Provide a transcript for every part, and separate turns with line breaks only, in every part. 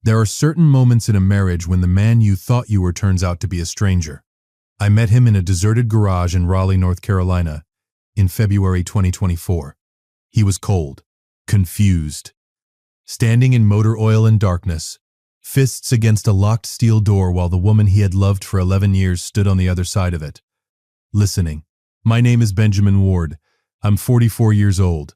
There are certain moments in a marriage when the man you thought you were turns out to be a stranger. I met him in a deserted garage in Raleigh, North Carolina, in February 2024. He was cold, confused, standing in motor oil and darkness, fists against a locked steel door while the woman he had loved for 11 years stood on the other side of it, listening. My name is Benjamin Ward. I'm 44 years old.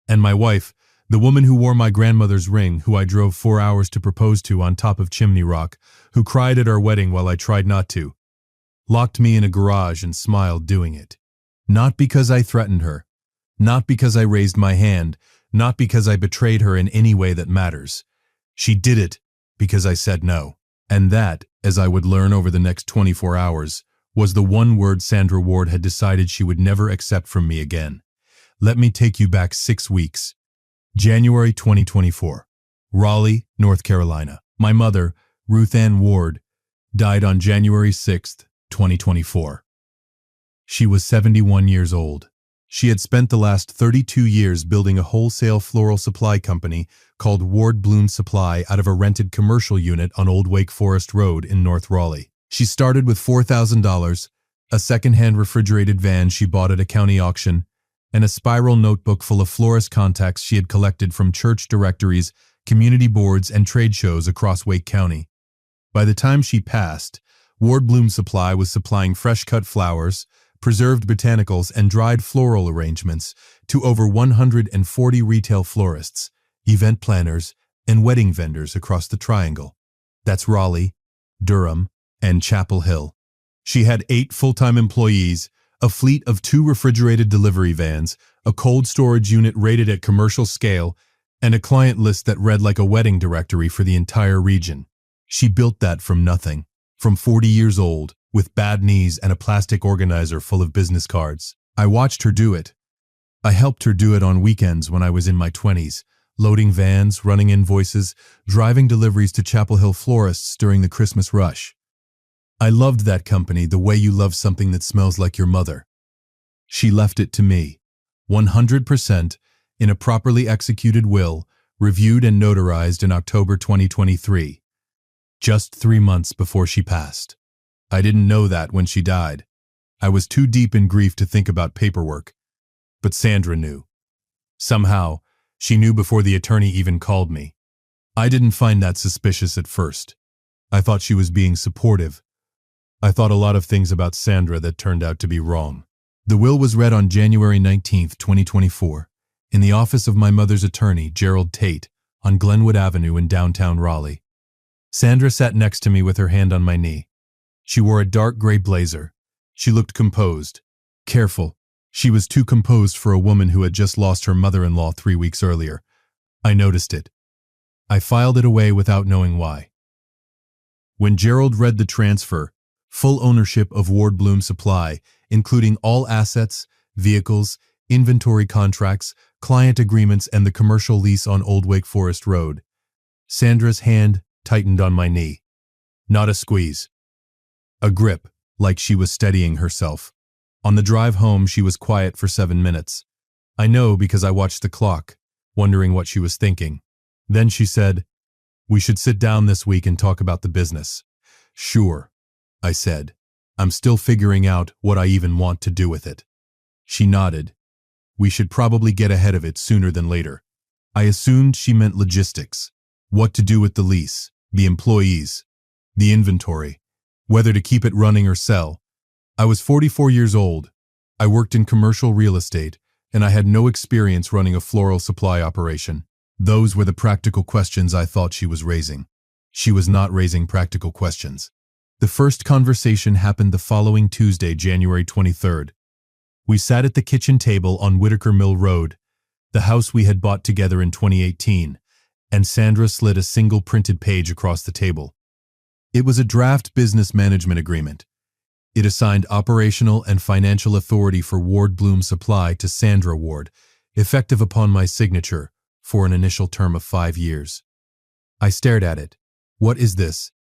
And my wife, the woman who wore my grandmother's ring, who I drove 4 hours to propose to on top of Chimney Rock, who cried at our wedding while I tried not to, locked me in a garage and smiled doing it. Not because I threatened her, not because I raised my hand, not because I betrayed her in any way that matters. She did it because I said no. And that, as I would learn over the next 24 hours, was the one word Sandra Ward had decided she would never accept from me again. Let me take you back 6 weeks. January 2024. Raleigh, North Carolina. My mother, Ruth Ann Ward, died on January 6, 2024. She was 71 years old. She had spent the last 32 years building a wholesale floral supply company called Ward Bloom Supply out of a rented commercial unit on Old Wake Forest Road in North Raleigh. She started with $4,000, a second-hand refrigerated van she bought at a county auction, and a spiral notebook full of florist contacts she had collected from church directories, community boards, and trade shows across Wake County. By the time she passed, Ward Bloom Supply was supplying fresh-cut flowers, preserved botanicals, and dried floral arrangements to over 140 retail florists, event planners, and wedding vendors across the Triangle. That's Raleigh, Durham, and Chapel Hill. She had 8 full-time employees, a fleet of 2 refrigerated delivery vans, a cold storage unit rated at commercial scale, and a client list that read like a wedding directory for the entire region. She built that from nothing, from 40 years old, with bad knees and a plastic organizer full of business cards. I watched her do it. I helped her do it on weekends when I was in my 20s, loading vans, running invoices, driving deliveries to Chapel Hill florists during the Christmas rush. I loved that company the way you love something that smells like your mother. She left it to me, 100%, in a properly executed will, reviewed and notarized in October 2023, just 3 months before she passed. I didn't know that when she died. I was too deep in grief to think about paperwork. But Sandra knew. Somehow, she knew before the attorney even called me. I didn't find that suspicious at first. I thought she was being supportive. I thought a lot of things about Sandra that turned out to be wrong. The will was read on January 19, 2024, in the office of my mother's attorney, Gerald Tate, on Glenwood Avenue in downtown Raleigh. Sandra sat next to me with her hand on my knee. She wore a dark gray blazer. She looked composed, careful. She was too composed for a woman who had just lost her mother-in-law 3 weeks earlier. I noticed it. I filed it away without knowing why. When Gerald read the transfer, full ownership of Ward Bloom Supply, including all assets, vehicles, inventory contracts, client agreements, and the commercial lease on Old Wake Forest Road, Sandra's hand tightened on my knee. Not a squeeze. A grip, like she was steadying herself. On the drive home, she was quiet for 7 minutes. I know because I watched the clock, wondering what she was thinking. Then she said, "We should sit down this week and talk about the business." "Sure," I said. "I'm still figuring out what I even want to do with it." She nodded. "We should probably get ahead of it sooner than later." I assumed she meant logistics. What to do with the lease, the employees, the inventory, whether to keep it running or sell. I was 44 years old. I worked in commercial real estate, and I had no experience running a floral supply operation. Those were the practical questions I thought she was raising. She was not raising practical questions. The first conversation happened the following Tuesday, January 23rd. We sat at the kitchen table on Whitaker Mill Road, the house we had bought together in 2018, and Sandra slid a single printed page across the table. It was a draft business management agreement. It assigned operational and financial authority for Ward Bloom Supply to Sandra Ward, effective upon my signature, for an initial term of 5 years. I stared at it. "What is this?"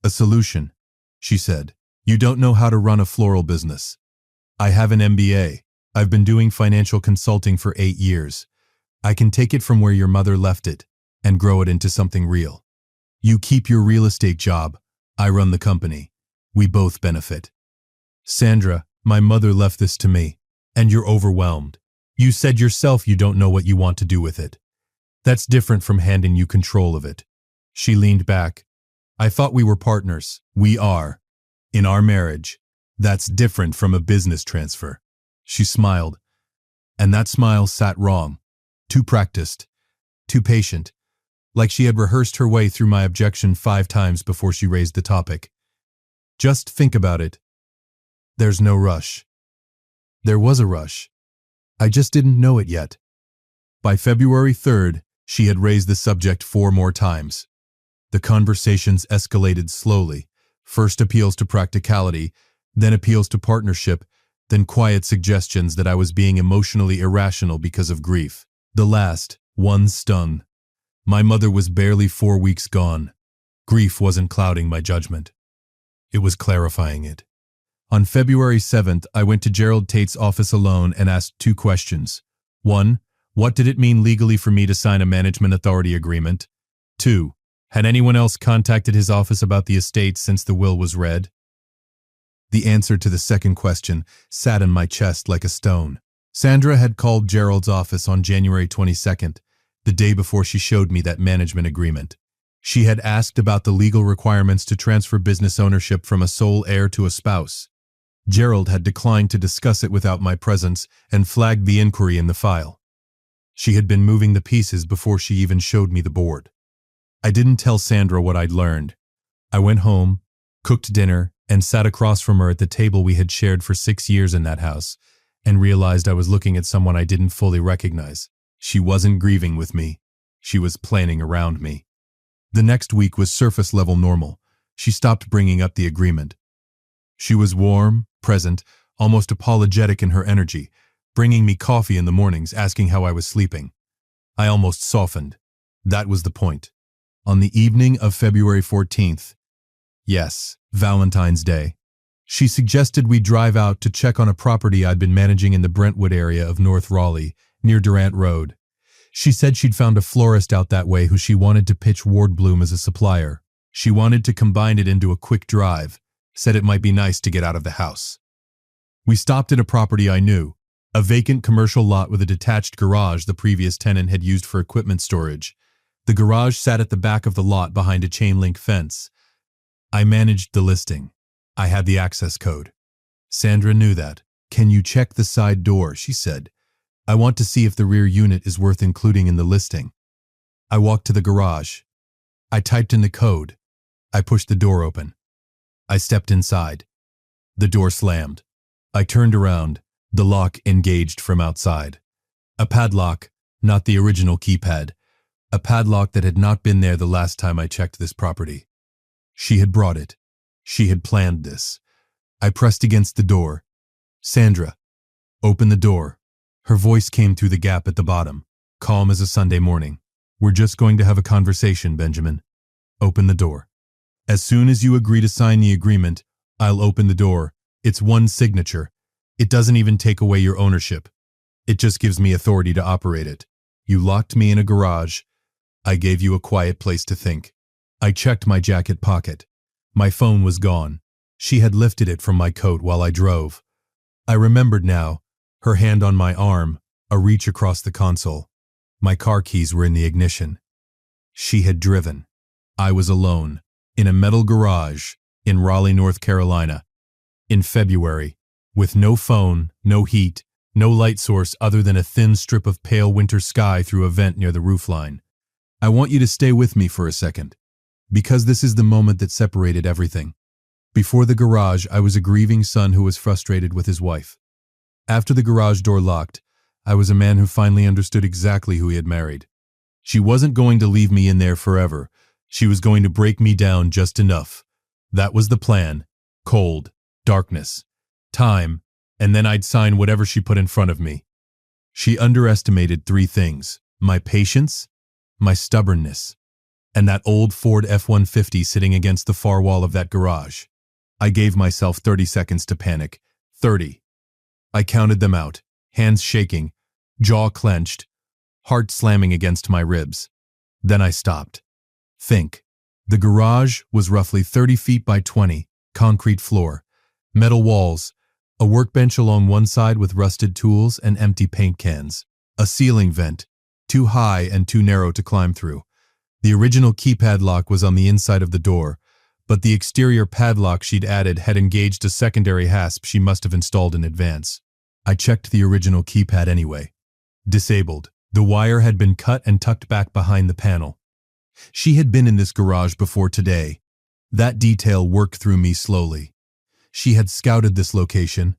"A solution," she said. "You don't know how to run a floral business." "I have an MBA. I've been doing financial consulting for 8 years. I can take it from where your mother left it and grow it into something real." You keep your real estate job. I run the company. We both benefit. Sandra, my mother left this to me, and you're overwhelmed. You said yourself you don't know what you want to do with it. That's different from handing you control of it. She leaned back. I thought we were partners. We are. In our marriage. That's different from a business transfer. She smiled. And that smile sat wrong. Too practiced. Too patient. Like she had rehearsed her way through my objection 5 times before she raised the topic. Just think about it. There's no rush. There was a rush. I just didn't know it yet. By February 3rd, she had raised the subject 4 more times. The conversations escalated slowly. First appeals to practicality, then appeals to partnership, then quiet suggestions that I was being emotionally irrational because of grief. The last one stung. My mother was barely 4 weeks gone. Grief wasn't clouding my judgment. It was clarifying it. On February 7th, I went to Gerald Tate's office alone and asked 2 questions. 1. What did it mean legally for me to sign a management authority agreement? 2. Had anyone else contacted his office about the estate since the will was read? The answer to the second question sat in my chest like a stone. Sandra had called Gerald's office on January 22nd, the day before she showed me that management agreement. She had asked about the legal requirements to transfer business ownership from a sole heir to a spouse. Gerald had declined to discuss it without my presence and flagged the inquiry in the file. She had been moving the pieces before she even showed me the board. I didn't tell Sandra what I'd learned. I went home, cooked dinner, and sat across from her at the table we had shared for 6 years in that house, and realized I was looking at someone I didn't fully recognize. She wasn't grieving with me. She was planning around me. The next week was surface-level normal. She stopped bringing up the agreement. She was warm, present, almost apologetic in her energy, bringing me coffee in the mornings, asking how I was sleeping. I almost softened. That was the point. On the evening of February 14th, yes, Valentine's Day, she suggested we drive out to check on a property I'd been managing in the Brentwood area of North Raleigh, near Durant Road. She said she'd found a florist out that way who she wanted to pitch Ward Bloom as a supplier. She wanted to combine it into a quick drive, said it might be nice to get out of the house. We stopped at a property I knew, a vacant commercial lot with a detached garage the previous tenant had used for equipment storage. The garage sat at the back of the lot behind a chain-link fence. I managed the listing. I had the access code. Sandra knew that. "Can you check the side door?" she said. "I want to see if the rear unit is worth including in the listing." I walked to the garage. I typed in the code. I pushed the door open. I stepped inside. The door slammed. I turned around. The lock engaged from outside. A padlock, not the original keypad. A padlock that had not been there the last time I checked this property. She had brought it. She had planned this. I pressed against the door. "Sandra, open the door." Her voice came through the gap at the bottom, calm as a Sunday morning. "We're just going to have a conversation, Benjamin. Open the door. As soon as you agree to sign the agreement, I'll open the door. It's one signature. It doesn't even take away your ownership. It just gives me authority to operate it. You locked me in a garage. I gave you a quiet place to think." I checked my jacket pocket. My phone was gone. She had lifted it from my coat while I drove. I remembered now, her hand on my arm, a reach across the console. My car keys were in the ignition. She had driven. I was alone, in a metal garage, in Raleigh, North Carolina, in February, with no phone, no heat, no light source other than a thin strip of pale winter sky through a vent near the roofline. I want you to stay with me for a second, because this is the moment that separated everything. Before the garage, I was a grieving son who was frustrated with his wife. After the garage door locked, I was a man who finally understood exactly who he had married. She wasn't going to leave me in there forever. She was going to break me down just enough. That was the plan. Cold, darkness, time, and then I'd sign whatever she put in front of me. She underestimated 3 things: my patience, my stubbornness, and that old Ford F-150 sitting against the far wall of that garage. I gave myself 30 seconds to panic. 30. I counted them out, hands shaking, jaw clenched, heart slamming against my ribs. Then I stopped. Think. The garage was roughly 30 feet by 20, concrete floor, metal walls, a workbench along one side with rusted tools and empty paint cans, a ceiling vent, too high and too narrow to climb through. The original keypad lock was on the inside of the door, but the exterior padlock she'd added had engaged a secondary hasp she must have installed in advance. I checked the original keypad anyway. Disabled. The wire had been cut and tucked back behind the panel. She had been in this garage before today. That detail worked through me slowly. She had scouted this location.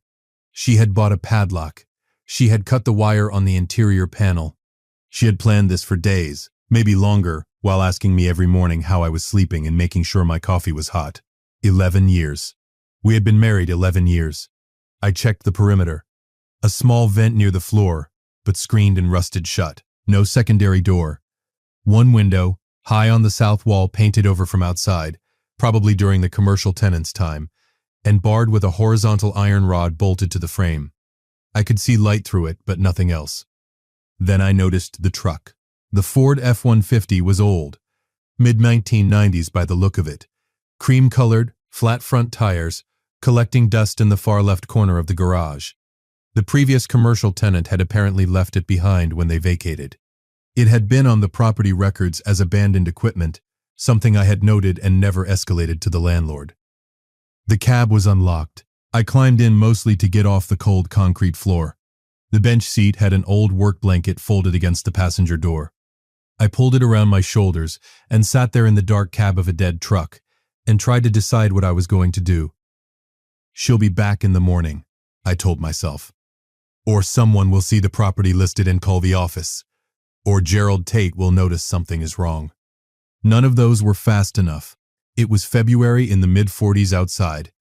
She had bought a padlock. She had cut the wire on the interior panel. She had planned this for days, maybe longer, while asking me every morning how I was sleeping and making sure my coffee was hot. 11 years. We had been married 11 years. I checked the perimeter. A small vent near the floor, but screened and rusted shut. No secondary door. One window, high on the south wall, painted over from outside, probably during the commercial tenants' time, and barred with a horizontal iron rod bolted to the frame. I could see light through it, but nothing else. Then I noticed the truck. The Ford F-150 was old, mid-1990s by the look of it. Cream-colored, flat front tires, collecting dust in the far left corner of the garage. The previous commercial tenant had apparently left it behind when they vacated. It had been on the property records as abandoned equipment, something I had noted and never escalated to the landlord. The cab was unlocked. I climbed in mostly to get off the cold concrete floor. The bench seat had an old work blanket folded against the passenger door. I pulled it around my shoulders and sat there in the dark cab of a dead truck and tried to decide what I was going to do. She'll be back in the morning, I told myself. Or someone will see the property listed and call the office. Or Gerald Tate will notice something is wrong. None of those were fast enough. It was February in the mid-40s outside,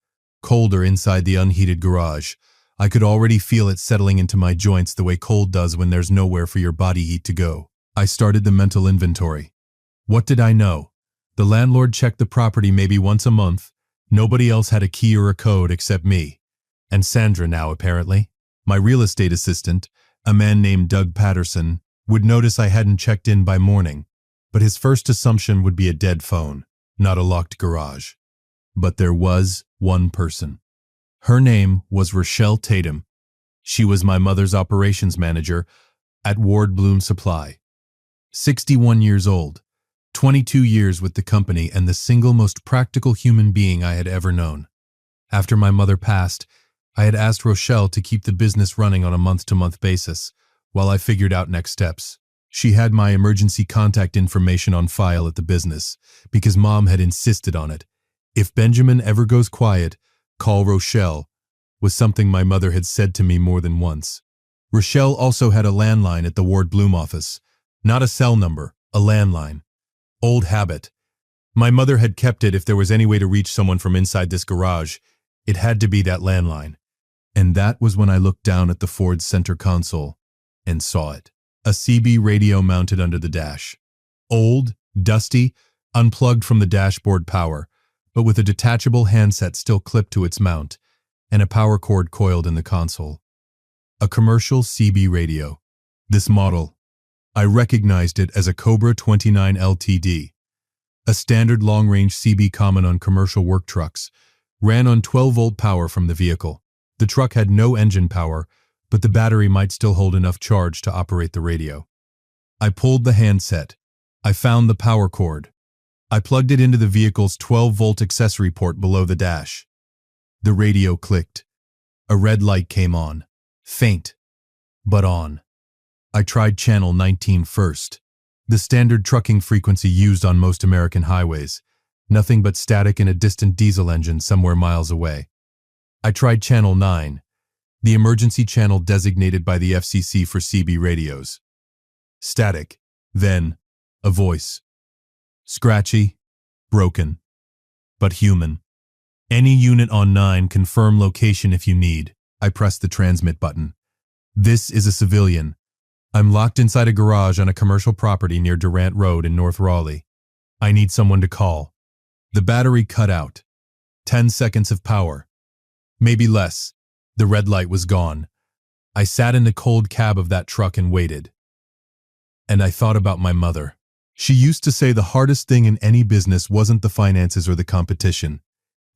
colder inside the unheated garage. I could already feel it settling into my joints the way cold does when there's nowhere for your body heat to go. I started the mental inventory. What did I know? The landlord checked the property maybe once a month. Nobody else had a key or a code except me. And Sandra now, apparently. My real estate assistant, a man named Doug Patterson, would notice I hadn't checked in by morning, but his first assumption would be a dead phone, not a locked garage. But there was one person. Her name was Rochelle Tatum. She was my mother's operations manager at Ward Bloom Supply. 61 years old, 22 years with the company, and the single most practical human being I had ever known. After my mother passed, I had asked Rochelle to keep the business running on a month-to-month basis while I figured out next steps. She had my emergency contact information on file at the business because Mom had insisted on it. If Benjamin ever goes quiet, call Rochelle, was something my mother had said to me more than once. Rochelle also had a landline at the Ward Bloom office. Not a cell number, a landline. Old habit. My mother had kept it if there was any way to reach someone from inside this garage. It had to be that landline. And that was when I looked down at the Ford's center console and saw it. A CB radio mounted under the dash. Old, dusty, unplugged from the dashboard power, but with a detachable handset still clipped to its mount, and a power cord coiled in the console. A commercial CB radio. This model, I recognized it as a Cobra 29 LTD. A standard long-range CB common on commercial work trucks, ran on 12-volt power from the vehicle. The truck had no engine power, but the battery might still hold enough charge to operate the radio. I pulled the handset. I found the power cord. I plugged it into the vehicle's 12-volt accessory port below the dash. The radio clicked. A red light came on. Faint, but on. I tried channel 19 first. The standard trucking frequency used on most American highways. Nothing but static and a distant diesel engine somewhere miles away. I tried channel 9, the emergency channel designated by the FCC for CB radios. Static. Then, a voice. Scratchy, broken, but human. Any unit on 9, confirm location if you need. I pressed the transmit button. This is a civilian. I'm locked inside a garage on a commercial property near Durant Road in North Raleigh. I need someone to call. The battery cut out. 10 seconds of power. Maybe less. The red light was gone. I sat in the cold cab of that truck and waited. And I thought about my mother. She used to say the hardest thing in any business wasn't the finances or the competition.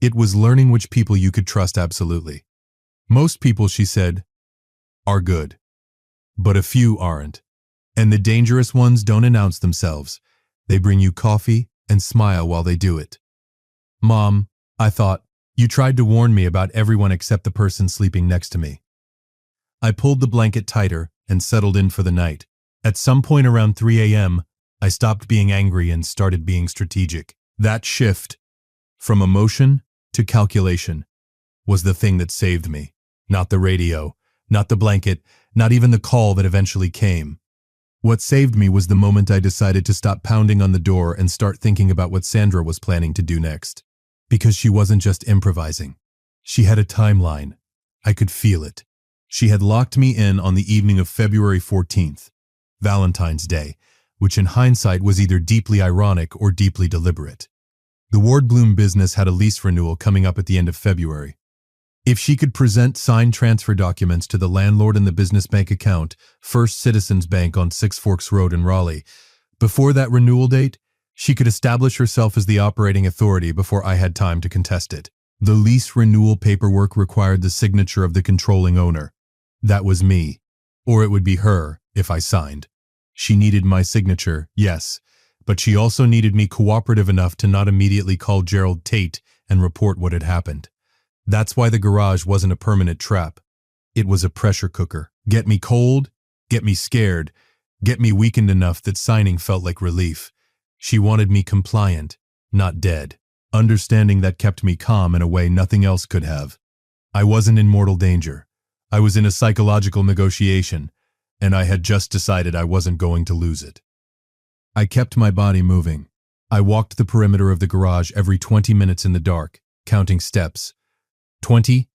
It was learning which people you could trust absolutely. Most people, she said, are good, but a few aren't. And the dangerous ones don't announce themselves. They bring you coffee and smile while they do it. Mom, I thought, you tried to warn me about everyone except the person sleeping next to me. I pulled the blanket tighter and settled in for the night. At some point around 3 a.m., I stopped being angry and started being strategic. That shift, from emotion to calculation, was the thing that saved me. Not the radio, not the blanket, not even the call that eventually came. What saved me was the moment I decided to stop pounding on the door and start thinking about what Sandra was planning to do next. Because she wasn't just improvising. She had a timeline. I could feel it. She had locked me in on the evening of February 14th, Valentine's Day, which in hindsight was either deeply ironic or deeply deliberate. The Ward Bloom business had a lease renewal coming up at the end of February. If she could present signed transfer documents to the landlord and the business bank account, First Citizens Bank on Six Forks Road in Raleigh, before that renewal date, she could establish herself as the operating authority before I had time to contest it. The lease renewal paperwork required the signature of the controlling owner. That was me, or it would be her if I signed. She needed my signature, yes, but she also needed me cooperative enough to not immediately call Gerald Tate and report what had happened. That's why the garage wasn't a permanent trap. It was a pressure cooker. Get me cold, get me scared, get me weakened enough that signing felt like relief. She wanted me compliant, not dead. Understanding that kept me calm in a way nothing else could have. I wasn't in mortal danger. I was in a psychological negotiation, and I had just decided I wasn't going to lose it. I kept my body moving. I walked the perimeter of the garage every 20 minutes in the dark, counting steps. 20,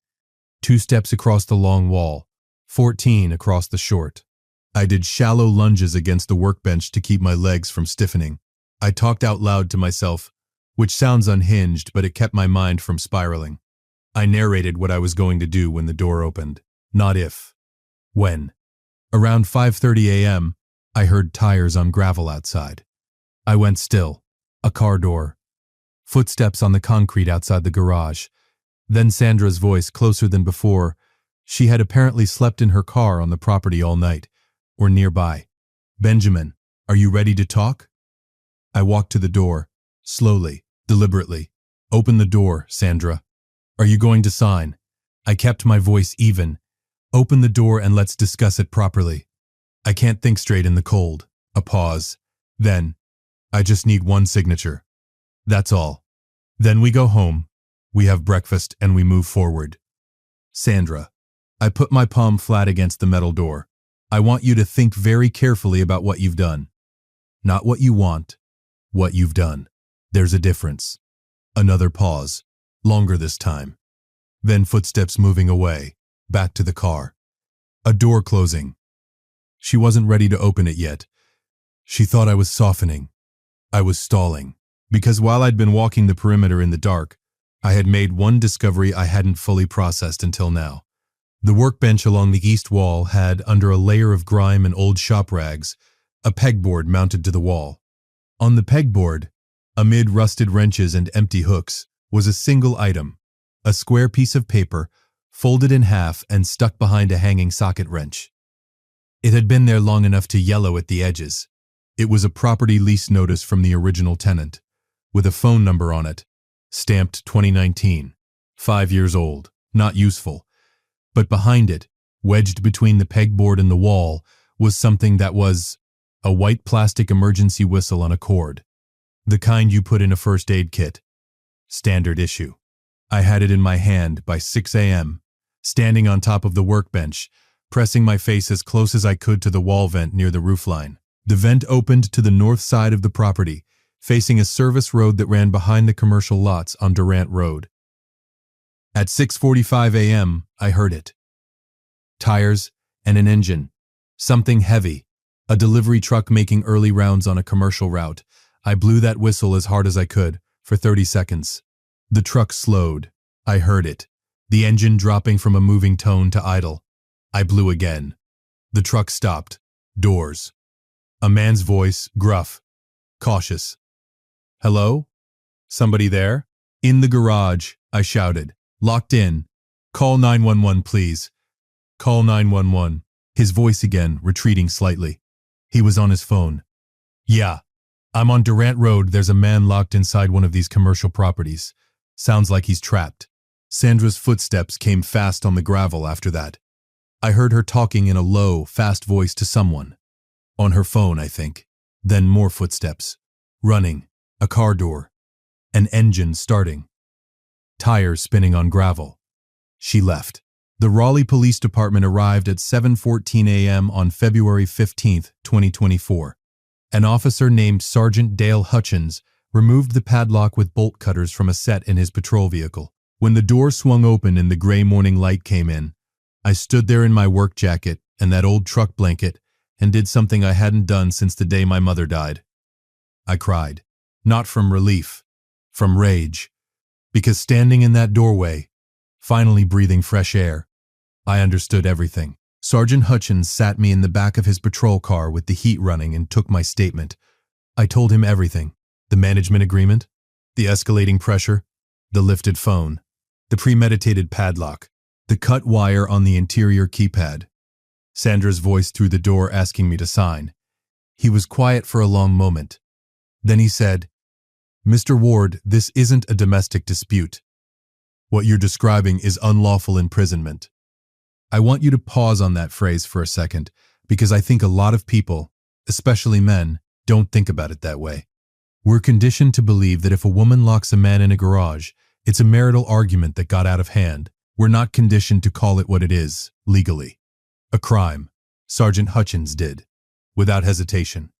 2 steps across the long wall, 14 across the short. I did shallow lunges against the workbench to keep my legs from stiffening. I talked out loud to myself, which sounds unhinged, but it kept my mind from spiraling. I narrated what I was going to do when the door opened. Not if. When. Around 5:30 a.m., I heard tires on gravel outside. I went still. A car door. Footsteps on the concrete outside the garage. Then Sandra's voice, closer than before. She had apparently slept in her car on the property all night, or nearby. Benjamin, are you ready to talk? I walked to the door, slowly, deliberately. Open the door, Sandra. Are you going to sign? I kept my voice even. Open the door and let's discuss it properly. I can't think straight in the cold. A pause. Then, I just need one signature. That's all. Then we go home. We have breakfast and we move forward. Sandra. I put my palm flat against the metal door. I want you to think very carefully about what you've done. Not what you want, what you've done. There's a difference. Another pause. Longer this time. Then footsteps moving away, back to the car. A door closing. She wasn't ready to open it yet. She thought I was softening. I was stalling. Because while I'd been walking the perimeter in the dark, I had made one discovery I hadn't fully processed until now. The workbench along the east wall had, under a layer of grime and old shop rags, a pegboard mounted to the wall. On the pegboard, amid rusted wrenches and empty hooks, was a single item, a square piece of paper, folded in half and stuck behind a hanging socket wrench. It had been there long enough to yellow at the edges. It was a property lease notice from the original tenant, with a phone number on it, stamped 2019, 5 years old, not useful. But behind it, wedged between the pegboard and the wall, was something that was a white plastic emergency whistle on a cord. The kind you put in a first aid kit. Standard issue. I had it in my hand by 6 a.m., standing on top of the workbench, pressing my face as close as I could to the wall vent near the roofline. The vent opened to the north side of the property, facing a service road that ran behind the commercial lots on Durant Road. At 6:45 a.m., I heard it. Tires and an engine. Something heavy. A delivery truck making early rounds on a commercial route. I blew that whistle as hard as I could, for 30 seconds. The truck slowed. I heard it. The engine dropping from a moving tone to idle. I blew again. The truck stopped. Doors. A man's voice, gruff. cautious. Hello? Somebody there? In the garage, I shouted. Locked in. Call 911, please. Call 911. His voice again, retreating slightly. He was on his phone. Yeah. I'm on Durant Road. There's a man locked inside one of these commercial properties. Sounds like he's trapped. Sandra's footsteps came fast on the gravel after that. I heard her talking in a low, fast voice to someone. On her phone, I think. Then more footsteps. Running. A car door. An engine starting. Tires spinning on gravel. She left. The Raleigh Police Department arrived at 7:14 a.m. on February 15, 2024. An officer named Sergeant Dale Hutchins removed the padlock with bolt cutters from a set in his patrol vehicle. When the door swung open and the gray morning light came in, I stood there in my work jacket and that old truck blanket and did something I hadn't done since the day my mother died. I cried. Not from relief, from rage. Because standing in that doorway, finally breathing fresh air, I understood everything. Sergeant Hutchins sat me in the back of his patrol car with the heat running and took my statement. I told him everything. The management agreement, the escalating pressure, the lifted phone, the premeditated padlock, the cut wire on the interior keypad. Sandra's voice through the door asking me to sign. He was quiet for a long moment. Then he said, "Mr. Ward, this isn't a domestic dispute. What you're describing is unlawful imprisonment." I want you to pause on that phrase for a second, because I think a lot of people, especially men, don't think about it that way. We're conditioned to believe that if a woman locks a man in a garage, it's a marital argument that got out of hand. We're not conditioned to call it what it is, legally. A crime. Sergeant Hutchins did. Without hesitation.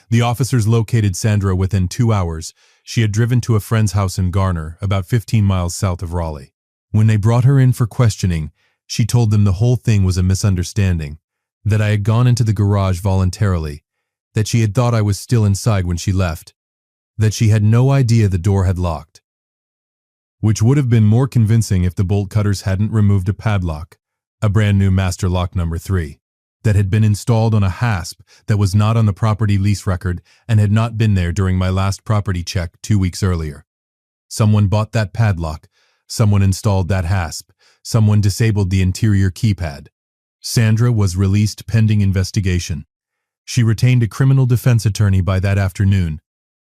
The officers located Sandra within 2 hours. She had driven to a friend's house in Garner, about 15 miles south of Raleigh. When they brought her in for questioning, she told them the whole thing was a misunderstanding, that I had gone into the garage voluntarily, that she had thought I was still inside when she left, that she had no idea the door had locked. Which would have been more convincing if the bolt cutters hadn't removed a padlock, a brand new master lock number 3, that had been installed on a hasp that was not on the property lease record and had not been there during my last property check 2 weeks earlier. Someone bought that padlock, someone installed that hasp, someone disabled the interior keypad. Sandra was released pending investigation. She retained a criminal defense attorney by that afternoon.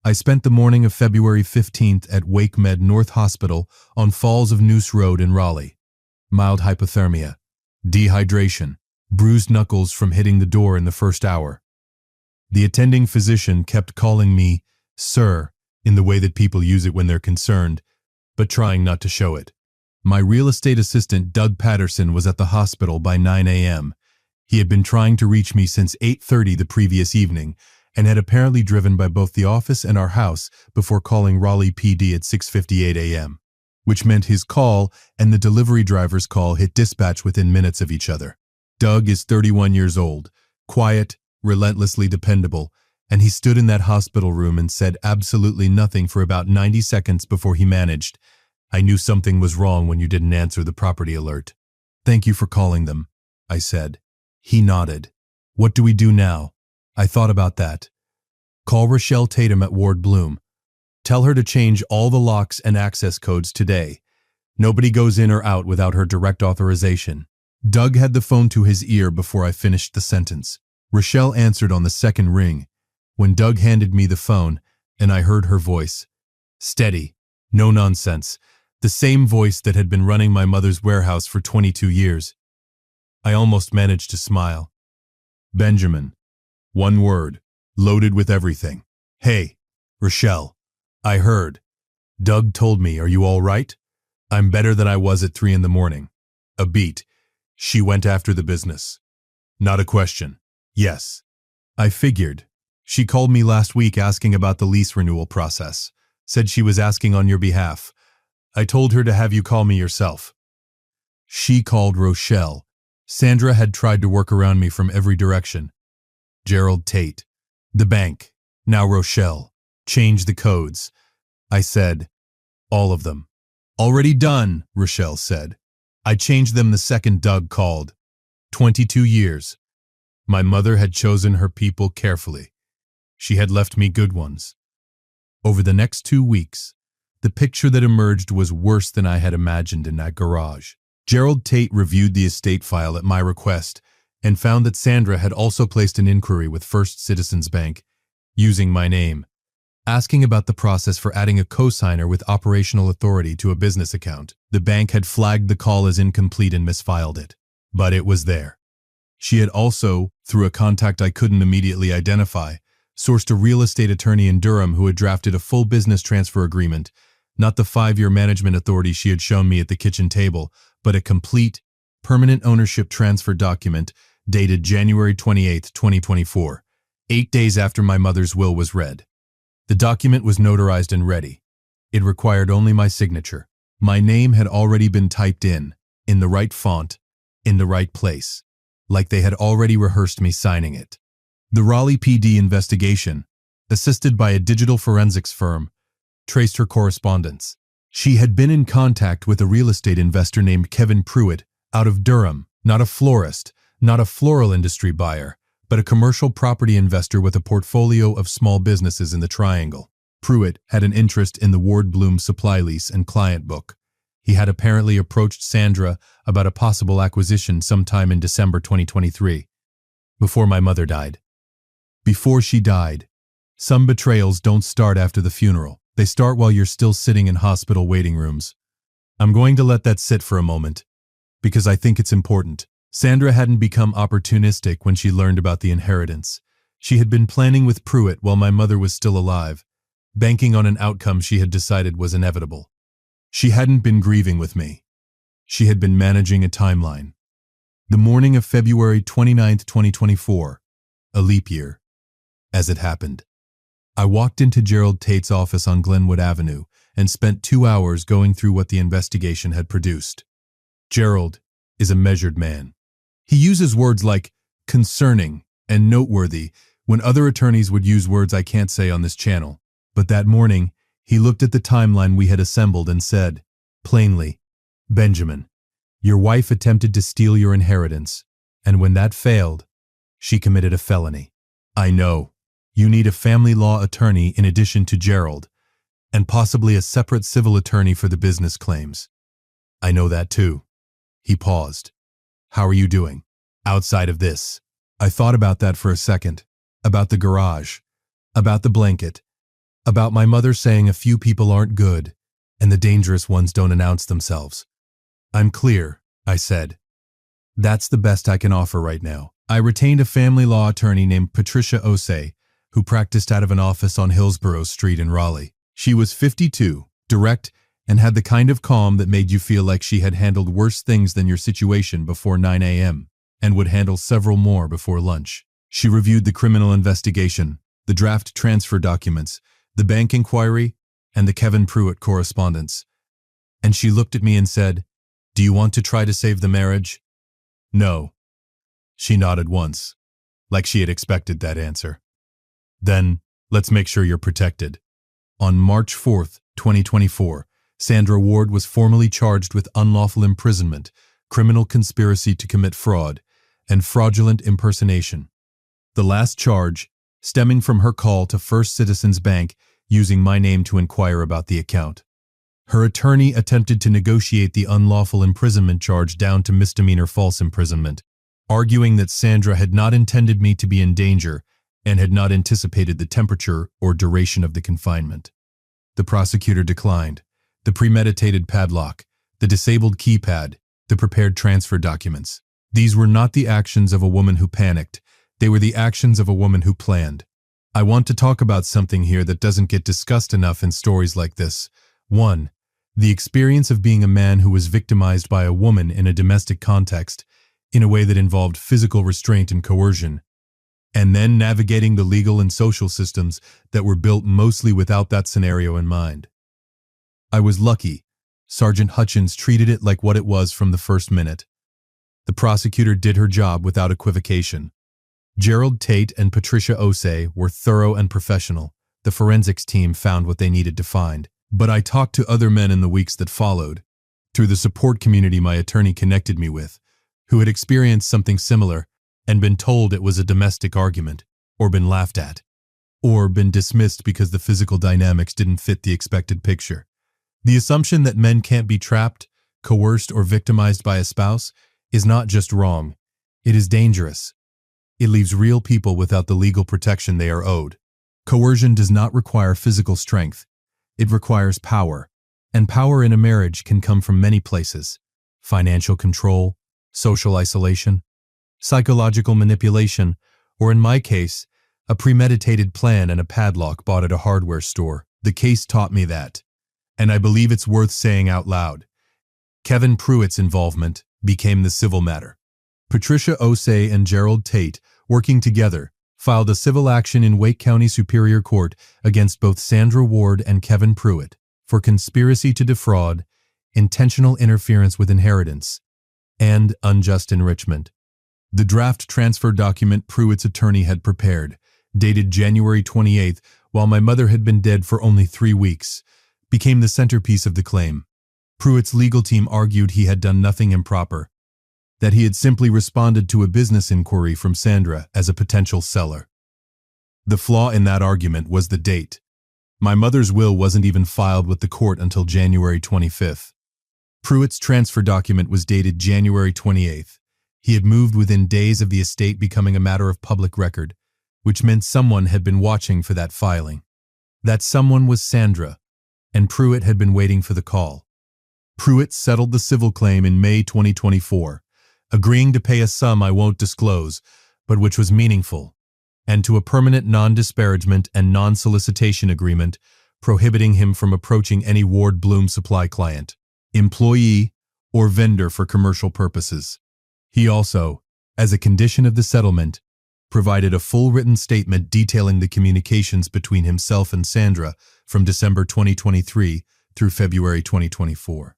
I spent the morning of February 15th at Wake Med North Hospital on Falls of Noose Road in Raleigh. Mild hypothermia, dehydration, bruised knuckles from hitting the door in the first hour. The attending physician kept calling me "sir" in the way that people use it when they're concerned, but trying not to show it. My real estate assistant, Doug Patterson, was at the hospital by 9 a.m. He had been trying to reach me since 8:30 the previous evening and had apparently driven by both the office and our house before calling Raleigh PD at 6:58 a.m., which meant his call and the delivery driver's call hit dispatch within minutes of each other. Doug is 31 years old, quiet, relentlessly dependable, and he stood in that hospital room and said absolutely nothing for about 90 seconds before he managed, "I knew something was wrong when you didn't answer the property alert. Thank you for calling them," I said. He nodded. "What do we do now?" I thought about that. Call Rochelle Tatum at Ward Bloom. Tell her to change all the locks and access codes today. Nobody goes in or out without her direct authorization. Doug had the phone to his ear before I finished the sentence. Rochelle answered on the second ring. When Doug handed me the phone, and I heard her voice. Steady, no nonsense. The same voice that had been running my mother's warehouse for 22 years. I almost managed to smile. "Benjamin." One word, loaded with everything. "Hey, Rochelle. I heard. Doug told me, are you all right? I'm better than I was at 3 in the morning. A beat. She went after the business. Not a question. Yes. I figured. She called me last week asking about the lease renewal process. Said she was asking on your behalf. I told her to have you call me yourself." She called Rochelle. Sandra had tried to work around me from every direction. Gerald Tate. The bank. Now Rochelle. Change the codes. I said, "All of them." "Already done," Rochelle said. "I changed them the second Doug called. 22 years. My mother had chosen her people carefully. She had left me good ones. Over the next 2 weeks, the picture that emerged was worse than I had imagined in that garage. Gerald Tate reviewed the estate file at my request and found that Sandra had also placed an inquiry with First Citizens Bank using my name, asking about the process for adding a cosigner with operational authority to a business account. The bank had flagged the call as incomplete and misfiled it, but it was there. She had also, through a contact I couldn't immediately identify, sourced a real estate attorney in Durham who had drafted a full business transfer agreement, not the 5-year management authority she had shown me at the kitchen table, but a complete, permanent ownership transfer document dated January 28, 2024, 8 days after my mother's will was read. The document was notarized and ready. It required only my signature. My name had already been typed in the right font, in the right place, like they had already rehearsed me signing it. The Raleigh PD investigation, assisted by a digital forensics firm, traced her correspondence. She had been in contact with a real estate investor named Kevin Pruitt out of Durham, not a florist, not a floral industry buyer, but a commercial property investor with a portfolio of small businesses in the Triangle. Pruitt had an interest in the Ward Bloom supply lease and client book. He had apparently approached Sandra about a possible acquisition sometime in December 2023, before my mother died. Before she died, some betrayals don't start after the funeral. They start while you're still sitting in hospital waiting rooms. I'm going to let that sit for a moment, because I think it's important. Sandra hadn't become opportunistic when she learned about the inheritance. She had been planning with Pruitt while my mother was still alive, banking on an outcome she had decided was inevitable. She hadn't been grieving with me. She had been managing a timeline. The morning of February 29, 2024, a leap year, as it happened. I walked into Gerald Tate's office on Glenwood Avenue and spent 2 hours going through what the investigation had produced. Gerald is a measured man. He uses words like concerning and noteworthy when other attorneys would use words I can't say on this channel. But that morning, he looked at the timeline we had assembled and said, plainly, Benjamin, your wife attempted to steal your inheritance, and when that failed, she committed a felony. I know. You need a family law attorney in addition to Gerald, and possibly a separate civil attorney for the business claims. I know that too. He paused. How are you doing? Outside of this. I thought about that for a second. About the garage. About the blanket. About my mother saying a few people aren't good, and the dangerous ones don't announce themselves. I'm clear, I said. That's the best I can offer right now. I retained a family law attorney named Patricia Osei, who practiced out of an office on Hillsborough Street in Raleigh. She was 52, direct, and had the kind of calm that made you feel like she had handled worse things than your situation before 9 a.m., and would handle several more before lunch. She reviewed the criminal investigation, the draft transfer documents, the bank inquiry, and the Kevin Pruitt correspondence. And she looked at me and said, "Do you want to try to save the marriage?" No. She nodded once, like she had expected that answer. Then, let's make sure you're protected. On March 4th, 2024, Sandra Ward was formally charged with unlawful imprisonment, criminal conspiracy to commit fraud, and fraudulent impersonation. The last charge, stemming from her call to First Citizens Bank using my name to inquire about the account. Her attorney attempted to negotiate the unlawful imprisonment charge down to misdemeanor false imprisonment, arguing that Sandra had not intended me to be in danger and had not anticipated the temperature or duration of the confinement. The prosecutor declined. The premeditated padlock, the disabled keypad, the prepared transfer documents. These were not the actions of a woman who panicked. They were the actions of a woman who planned. I want to talk about something here that doesn't get discussed enough in stories like this. 1. The experience of being a man who was victimized by a woman in a domestic context, in a way that involved physical restraint and coercion, and then navigating the legal and social systems that were built mostly without that scenario in mind. I was lucky. Sergeant Hutchins treated it like what it was from the first minute. The prosecutor did her job without equivocation. Gerald Tate and Patricia Osei were thorough and professional. The forensics team found what they needed to find. But I talked to other men in the weeks that followed, through the support community my attorney connected me with, who had experienced something similar and been told it was a domestic argument, or been laughed at, or been dismissed because the physical dynamics didn't fit the expected picture. The assumption that men can't be trapped, coerced, or victimized by a spouse is not just wrong, it is dangerous. It leaves real people without the legal protection they are owed. Coercion does not require physical strength. It requires power. And power in a marriage can come from many places: financial control, social isolation, psychological manipulation, or in my case, a premeditated plan and a padlock bought at a hardware store. The case taught me that. And I believe it's worth saying out loud. Kevin Pruitt's involvement became the civil matter. Patricia Osei and Gerald Tate, working together, filed a civil action in Wake County Superior Court against both Sandra Ward and Kevin Pruitt for conspiracy to defraud, intentional interference with inheritance, and unjust enrichment. The draft transfer document Pruitt's attorney had prepared, dated January 28th, while my mother had been dead for only 3 weeks, became the centerpiece of the claim. Pruitt's legal team argued he had done nothing improper, that he had simply responded to a business inquiry from Sandra as a potential seller. The flaw in that argument was the date. My mother's will wasn't even filed with the court until January 25th. Pruitt's transfer document was dated January 28th. He had moved within days of the estate becoming a matter of public record, which meant someone had been watching for that filing. That someone was Sandra, and Pruitt had been waiting for the call. Pruitt settled the civil claim in May 2024, agreeing to pay a sum I won't disclose, but which was meaningful, and to a permanent non-disparagement and non-solicitation agreement prohibiting him from approaching any Ward Bloom Supply client, employee, or vendor for commercial purposes. He also, as a condition of the settlement, provided a full written statement detailing the communications between himself and Sandra from December 2023 through February 2024.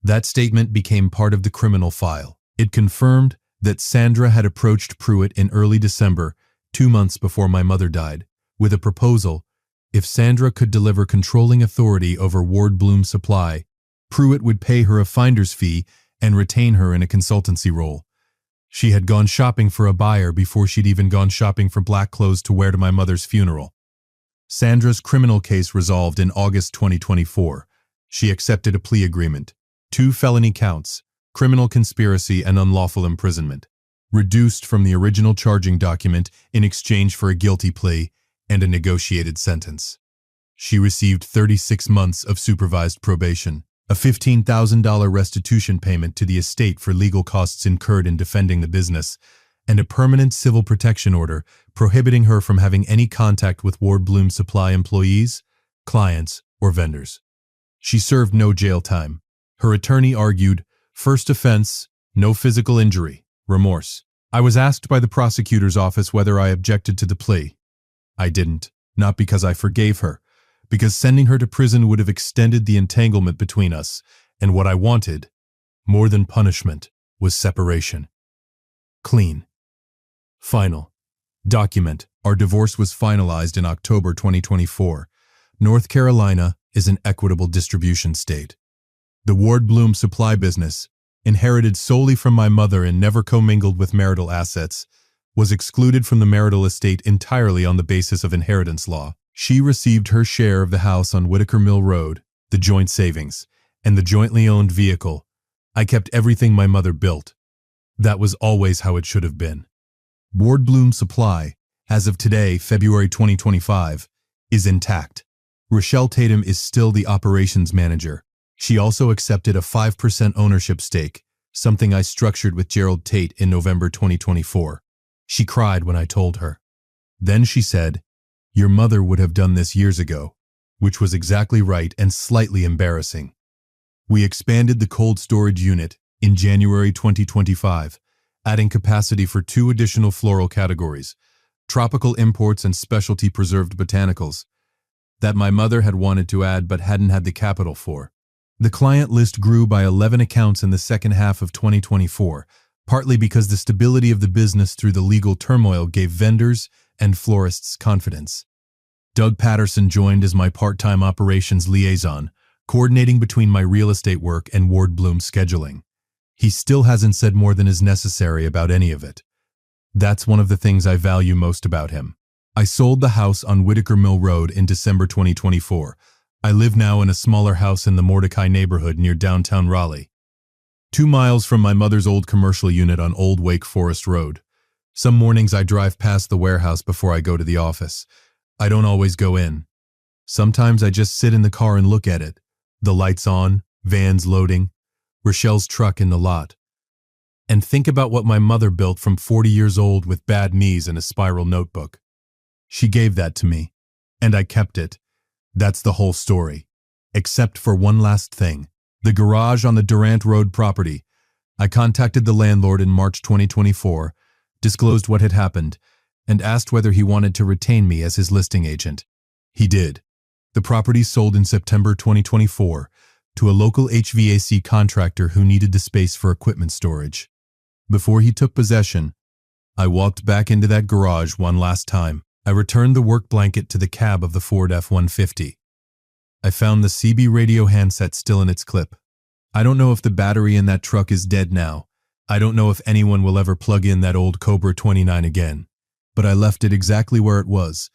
That statement became part of the criminal file. It confirmed that Sandra had approached Pruitt in early December, 2 months before my mother died, with a proposal: if Sandra could deliver controlling authority over Ward Bloom Supply, Pruitt would pay her a finder's fee and retain her in a consultancy role. She had gone shopping for a buyer before she'd even gone shopping for black clothes to wear to my mother's funeral. Sandra's criminal case resolved in August 2024. She accepted a plea agreement, 2 felony counts, criminal conspiracy and unlawful imprisonment, reduced from the original charging document in exchange for a guilty plea and a negotiated sentence. She received 36 months of supervised probation, a $15,000 restitution payment to the estate for legal costs incurred in defending the business, and a permanent civil protection order prohibiting her from having any contact with Ward Bloom Supply employees, clients, or vendors. She served no jail time. Her attorney argued, first offense, no physical injury, remorse. I was asked by the prosecutor's office whether I objected to the plea. I didn't, not because I forgave her, because sending her to prison would have extended the entanglement between us, and what I wanted, more than punishment, was separation. Clean. Final. Document. Our divorce was finalized in October 2024. North Carolina is an equitable distribution state. The Ward Bloom Supply business, inherited solely from my mother and never commingled with marital assets, was excluded from the marital estate entirely on the basis of inheritance law. She received her share of the house on Whitaker Mill Road, the joint savings, and the jointly owned vehicle. I kept everything my mother built. That was always how it should have been. Ward Bloom Supply, as of today, February 2025, is intact. Rochelle Tatum is still the operations manager. She also accepted a 5% ownership stake, something I structured with Gerald Tate in November 2024. She cried when I told her. Then she said, "Your mother would have done this years ago," which was exactly right and slightly embarrassing. We expanded the cold storage unit in January 2025, adding capacity for 2 additional floral categories, tropical imports and specialty preserved botanicals, that my mother had wanted to add but hadn't had the capital for. The client list grew by 11 accounts in the second half of 2024, partly because the stability of the business through the legal turmoil gave vendors and florists confidence. Doug Patterson joined as my part-time operations liaison, coordinating between my real estate work and Ward Bloom scheduling. He still hasn't said more than is necessary about any of it. That's one of the things I value most about him. I sold the house on Whitaker Mill Road in December 2024. I live now in a smaller house in the Mordecai neighborhood near downtown Raleigh, 2 miles from my mother's old commercial unit on Old Wake Forest Road. Some mornings I drive past the warehouse before I go to the office. I don't always go in. Sometimes I just sit in the car and look at it. The lights on, vans loading, Rochelle's truck in the lot. And think about what my mother built from 40 years old with bad knees and a spiral notebook. She gave that to me, and I kept it. That's the whole story. Except for one last thing. The garage on the Durant Road property. I contacted the landlord in March 2024, disclosed what had happened, and asked whether he wanted to retain me as his listing agent. He did. The property sold in September 2024 to a local HVAC contractor who needed the space for equipment storage. Before he took possession, I walked back into that garage one last time. I returned the work blanket to the cab of the Ford F-150. I found the CB radio handset still in its clip. I don't know if the battery in that truck is dead now. I don't know if anyone will ever plug in that old Cobra 29 again. But I left it exactly where it was,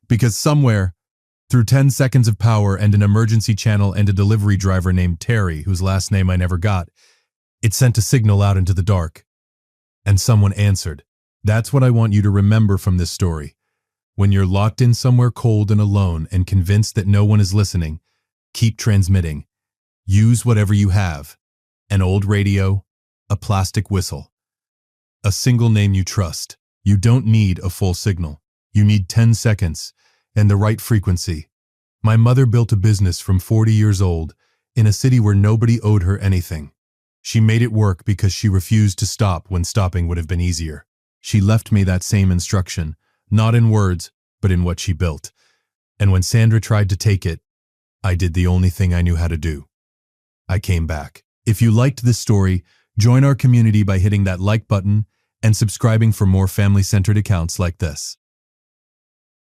because somewhere, through 10 seconds of power and an emergency channel and a delivery driver named Terry, whose last name I never got, it sent a signal out into the dark. And someone answered. That's what I want you to remember from this story. When you're locked in somewhere cold and alone and convinced that no one is listening, keep transmitting. Use whatever you have. An old radio, a plastic whistle, a single name you trust. You don't need a full signal. You need 10 seconds and the right frequency. My mother built a business from 40 years old in a city where nobody owed her anything. She made it work because she refused to stop when stopping would have been easier. She left me that same instruction, not in words, but in what she built. And when Sandra tried to take it, I did the only thing I knew how to do. I came back. If you liked this story, join our community by hitting that like button and subscribing for more family-centered accounts like this.